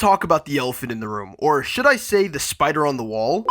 talk about the elephant in the room, or should I say the spider on the wall?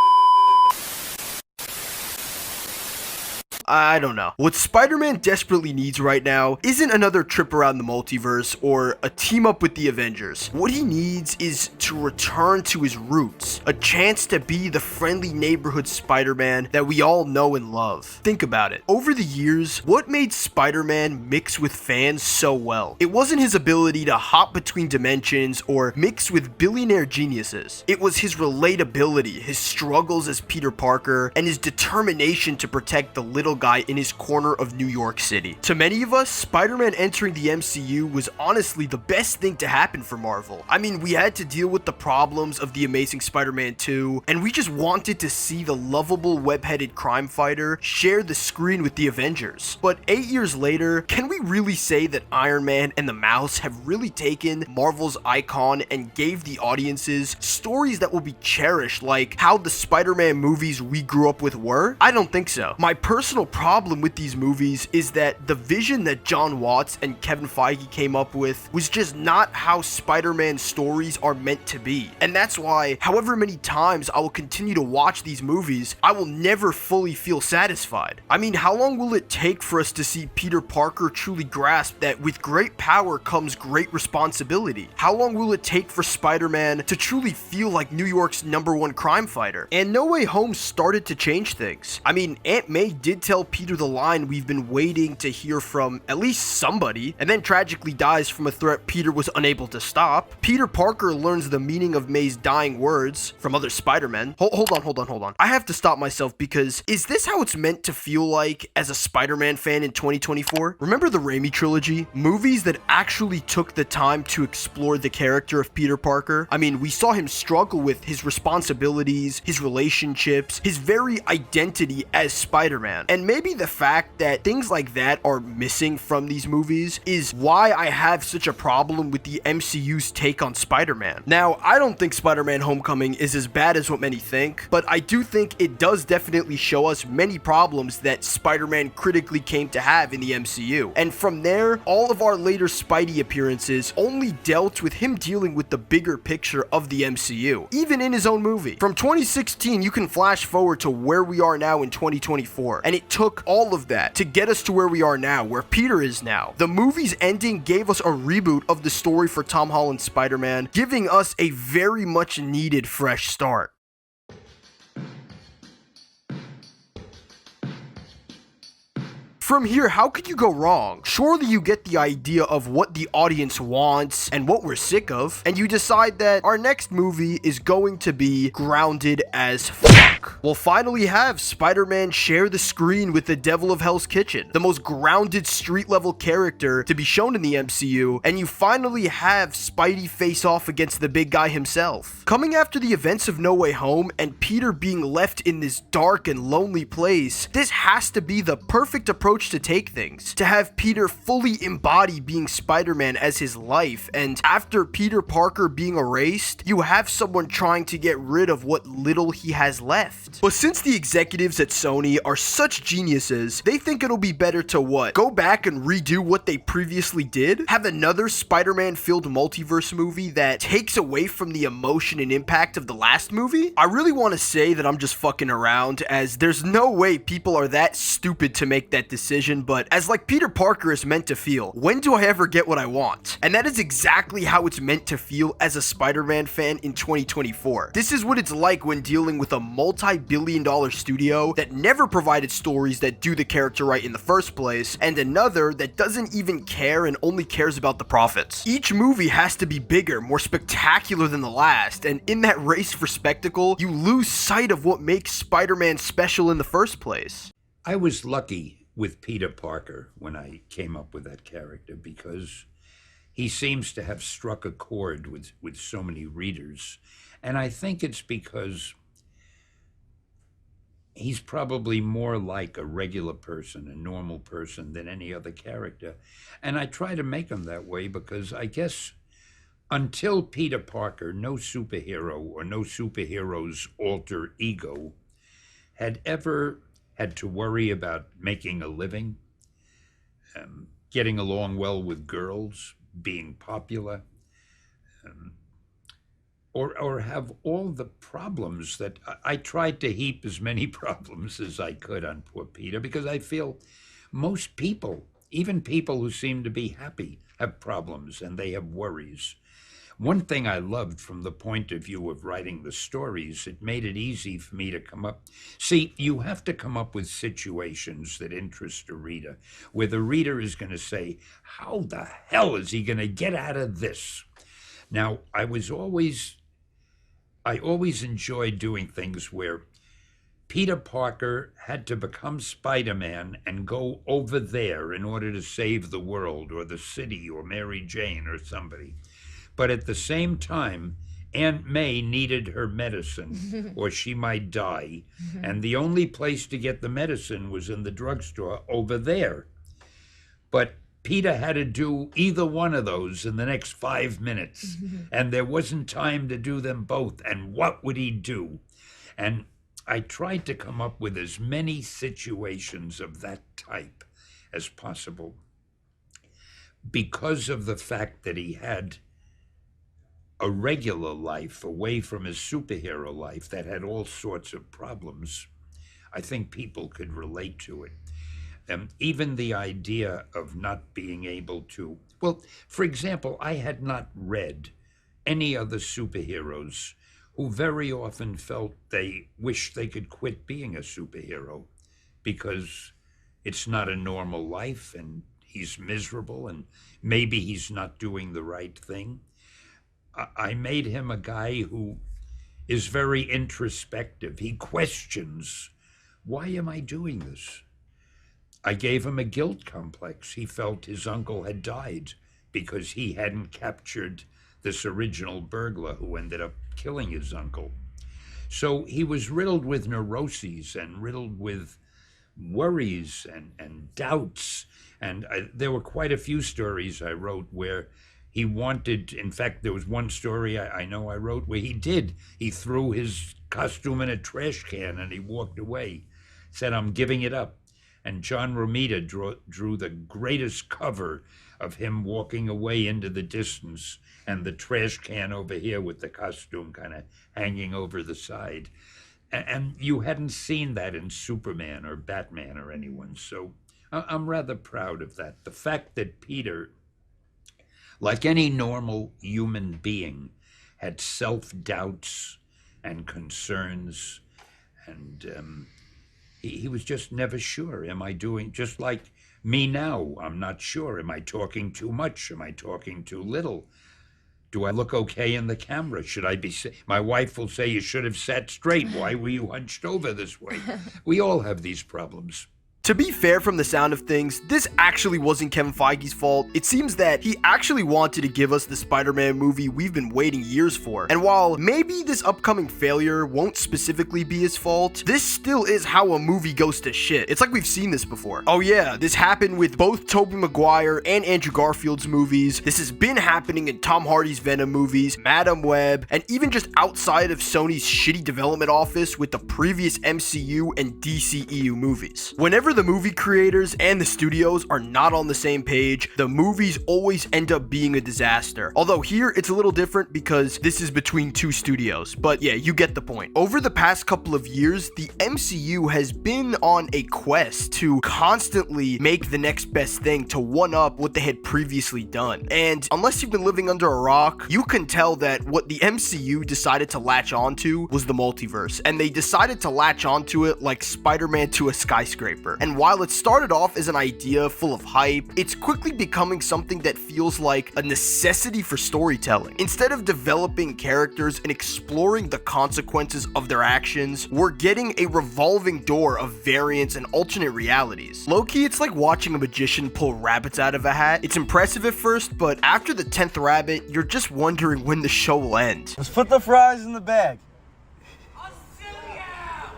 I don't know. What Spider-Man desperately needs right now isn't another trip around the multiverse or a team up with the Avengers. What he needs is to return to his roots, a chance to be the friendly neighborhood Spider-Man that we all know and love. Think about it. Over the years, what made Spider-Man mix with fans so well? It wasn't his ability to hop between dimensions or mix with billionaire geniuses. It was his relatability, his struggles as Peter Parker, and his determination to protect the little guy in his corner of New York City. To many of us, Spider-Man entering the MCU was honestly the best thing to happen for Marvel. I mean, we had to deal with the problems of The Amazing Spider-Man 2, and we just wanted to see the lovable web-headed crime fighter share the screen with the Avengers. But 8 years later, can we really say that Iron Man and the Mouse have really taken Marvel's icon and gave the audiences stories that will be cherished, like how the Spider-Man movies we grew up with were? I don't think so. My personal problem with these movies is that the vision that John Watts and Kevin Feige came up with was just not how Spider-Man stories are meant to be. And that's why, however many times I will continue to watch these movies, I will never fully feel satisfied. I mean, how long will it take for us to see Peter Parker truly grasp that with great power comes great responsibility? How long will it take for Spider-Man to truly feel like New York's #1 crime fighter? And No Way Home started to change things. I mean, Aunt May did tell Peter the line we've been waiting to hear from at least somebody, and then tragically dies from a threat Peter was unable to stop. Peter Parker learns the meaning of May's dying words from other Spider-Men. Hold on. I have to stop myself because is this how it's meant to feel like as a Spider-Man fan in 2024? Remember the Raimi trilogy? Movies that actually took the time to explore the character of Peter Parker. I mean, we saw him struggle with his responsibilities, his relationships, his very identity as Spider-Man. And maybe the fact that things like that are missing from these movies is why I have such a problem with the MCU's take on Spider-Man. Now, I don't think Spider-Man Homecoming is as bad as what many think, but I do think it does definitely show us many problems that Spider-Man critically came to have in the MCU. And from there, all of our later Spidey appearances only dealt with him dealing with the bigger picture of the MCU, even in his own movie. From 2016, you can flash forward to where we are now in 2024, and it took all of that to get us to where we are now, where Peter is now. The movie's ending gave us a reboot of the story for Tom Holland's Spider-Man, giving us a very much needed fresh start. From here, how could you go wrong? Surely you get the idea of what the audience wants and what we're sick of, and you decide that our next movie is going to be grounded as fuck. We'll finally have Spider-Man share the screen with the Devil of Hell's Kitchen, the most grounded street-level character to be shown in the MCU, and you finally have Spidey face off against the big guy himself. Coming after the events of No Way Home and Peter being left in this dark and lonely place, this has to be the perfect approach to take things, to have Peter fully embody being Spider-Man as his life, and after Peter Parker being erased, you have someone trying to get rid of what little he has left. But since the executives at Sony are such geniuses, they think it'll be better to what? Go back and redo what they previously did? Have another Spider-Man filled multiverse movie that takes away from the emotion and impact of the last movie? I really want to say that I'm just fucking around, as there's no way people are that stupid to make that decision, but as like Peter Parker is meant to feel, when do I ever get what I want? And that is exactly how it's meant to feel as a Spider-Man fan in 2024. This is what it's like when dealing with a multi-billion-dollar studio that never provided stories that do the character right in the first place, and another that doesn't even care and only cares about the profits. Each movie has to be bigger, more spectacular than the last, and in that race for spectacle, you lose sight of what makes Spider-Man special in the first place. I was lucky with Peter Parker when I came up with that character because he seems to have struck a chord with so many readers. And I think it's because he's probably more like a regular person, a normal person than any other character. And I try to make him that way because I guess until Peter Parker, no superhero or no superhero's alter ego had ever had to worry about making a living, getting along well with girls, being popular, or have all the problems that I tried to heap as many problems as I could on poor Peter, because I feel most people, even people who seem to be happy, have problems and they have worries. One thing I loved from the point of view of writing the stories, it made it easy for me to come up. See, you have to come up with situations that interest a reader, where the reader is going to say, how the hell is he going to get out of this? Now, I always enjoyed doing things where Peter Parker had to become Spider-Man and go over there in order to save the world or the city or Mary Jane or somebody. But at the same time, Aunt May needed her medicine or she might die. And the only place to get the medicine was in the drugstore over there. But Peter had to do either one of those in the next 5 minutes. And there wasn't time to do them both. And what would he do? And I tried to come up with as many situations of that type as possible, because of the fact that he had a regular life away from his superhero life that had all sorts of problems. I think people could relate to it. Even the idea of not being able to, well, for example, I had not read any other superheroes who very often felt they wished they could quit being a superhero because it's not a normal life and he's miserable and maybe he's not doing the right thing. I made him a guy who is very introspective. He questions, why am I doing this? I gave him a guilt complex. He felt his uncle had died because he hadn't captured this original burglar who ended up killing his uncle. So he was riddled with neuroses and riddled with worries and doubts. And there were quite a few stories I wrote where he wanted, in fact, there was one story I know I wrote where he threw his costume in a trash can and he walked away, said, I'm giving it up. And John Romita drew the greatest cover of him walking away into the distance and the trash can over here with the costume kind of hanging over the side. And you hadn't seen that in Superman or Batman or anyone. So I'm rather proud of that. The fact that Peter, like any normal human being, had self-doubts and concerns, and he was just never sure. Am I doing, just like me now, I'm not sure. Am I talking too much? Am I talking too little? Do I look okay in the camera? Should I be, my wife will say, you should have sat straight. Why were you hunched over this way? We all have these problems. To be fair, from the sound of things, this actually wasn't Kevin Feige's fault. It seems that he actually wanted to give us the Spider-Man movie we've been waiting years for. And while maybe this upcoming failure won't specifically be his fault, this still is how a movie goes to shit. It's like we've seen this before. Oh yeah, this happened with both Tobey Maguire and Andrew Garfield's movies. This has been happening in Tom Hardy's Venom movies, Madam Web, and even just outside of Sony's shitty development office with the previous MCU and DCEU movies. Whenever the movie creators and the studios are not on the same page, the movies always end up being a disaster. Although here it's a little different because this is between two studios, but yeah, you get the point. Over the past couple of years, the MCU has been on a quest to constantly make the next best thing to one up what they had previously done. And unless you've been living under a rock, you can tell that what the MCU decided to latch onto was the multiverse, and they decided to latch onto it like Spider-Man to a skyscraper. And while it started off as an idea full of hype, it's quickly becoming something that feels like a necessity for storytelling. Instead of developing characters and exploring the consequences of their actions, we're getting a revolving door of variants and alternate realities. Low-key, it's like watching a magician pull rabbits out of a hat. It's impressive at first, but after the 10th rabbit, you're just wondering when the show will end. Let's put the fries in the bag.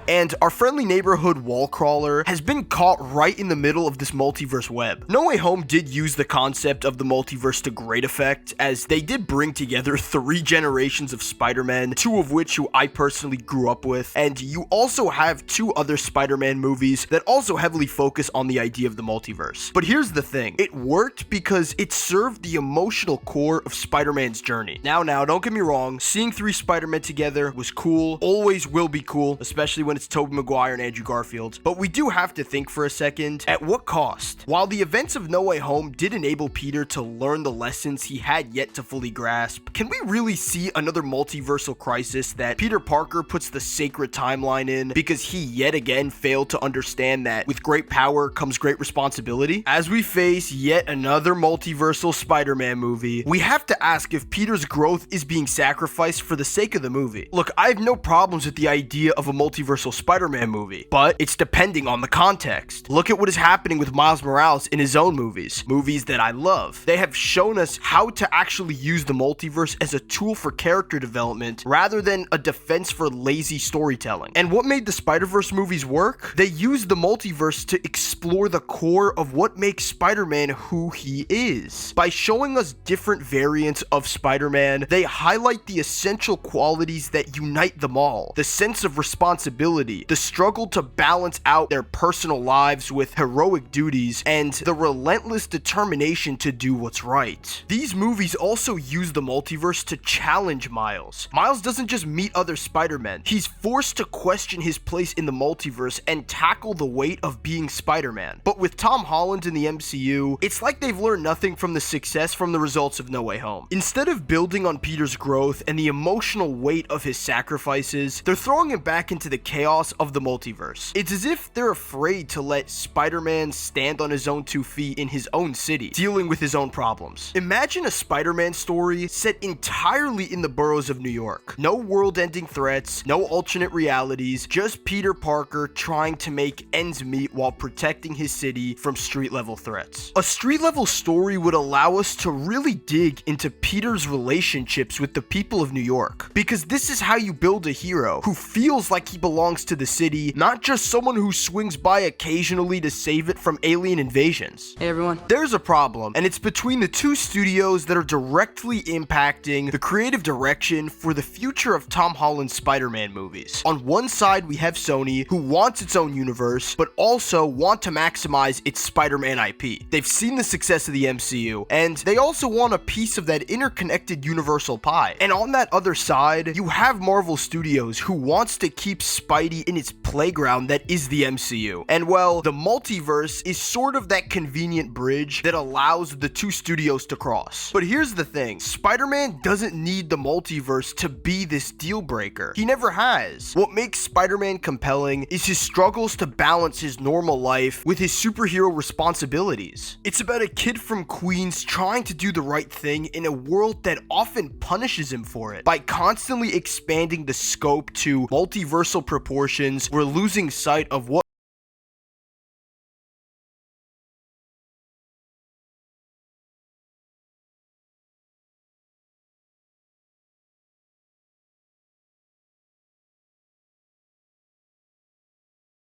And our friendly neighborhood wall crawler has been caught right in the middle of this multiverse web. No Way Home did use the concept of the multiverse to great effect, as they did bring together 3 generations of Spider-Man, 2 of which who I personally grew up with, and you also have 2 other Spider-Man movies that also heavily focus on the idea of the multiverse. But here's the thing, it worked because it served the emotional core of Spider-Man's journey. Now, don't get me wrong, seeing 3 Spider-Men together was cool, always will be cool, especially when it's Tobey Maguire and Andrew Garfield, but we do have to think for a second, at what cost? While the events of No Way Home did enable Peter to learn the lessons he had yet to fully grasp, can we really see another multiversal crisis that Peter Parker puts the sacred timeline in because he yet again failed to understand that with great power comes great responsibility? As we face yet another multiversal Spider-Man movie, we have to ask if Peter's growth is being sacrificed for the sake of the movie. Look, I have no problems with the idea of a multiversal Spider-Man movie, but it's depending on the context. Look at what is happening with Miles Morales in his own movies that I love. They have shown us how to actually use the multiverse as a tool for character development rather than a defense for lazy storytelling. And what made the Spider-Verse movies work? They used the multiverse to explore the core of what makes Spider-Man who he is. By showing us different variants of Spider-Man, they highlight the essential qualities that unite them all. The sense of responsibility, the struggle to balance out their personal lives with heroic duties, and the relentless determination to do what's right. These movies also use the multiverse to challenge Miles. Miles doesn't just meet other Spider-Men, he's forced to question his place in the multiverse and tackle the weight of being Spider-Man. But with Tom Holland in the MCU, it's like they've learned nothing from the success from the results of No Way Home. Instead of building on Peter's growth and the emotional weight of his sacrifices, they're throwing him back into the chaos of the multiverse. It's as if they're afraid to let Spider-Man stand on his own 2 feet in his own city, dealing with his own problems. Imagine a Spider-Man story set entirely in the boroughs of New York. No world-ending threats, no alternate realities, just Peter Parker trying to make ends meet while protecting his city from street-level threats. A street-level story would allow us to really dig into Peter's relationships with the people of New York, because this is how you build a hero who feels like he belongs to the city, not just someone who swings by occasionally to save it from alien invasions. Hey everyone. There's a problem, and it's between the 2 studios that are directly impacting the creative direction for the future of Tom Holland's Spider-Man movies. On one side, we have Sony, who wants its own universe, but also want to maximize its Spider-Man IP. They've seen the success of the MCU, and they also want a piece of that interconnected universal pie. And on that other side, you have Marvel Studios, who wants to keep Spidey in its playground that is the MCU. And well, the multiverse is sort of that convenient bridge that allows the 2 studios to cross. But here's the thing, Spider-Man doesn't need the multiverse to be this deal breaker. He never has. What makes Spider-Man compelling is his struggles to balance his normal life with his superhero responsibilities. It's about a kid from Queens trying to do the right thing in a world that often punishes him for it. By constantly expanding the scope to multiversal proportions, we're losing sight of what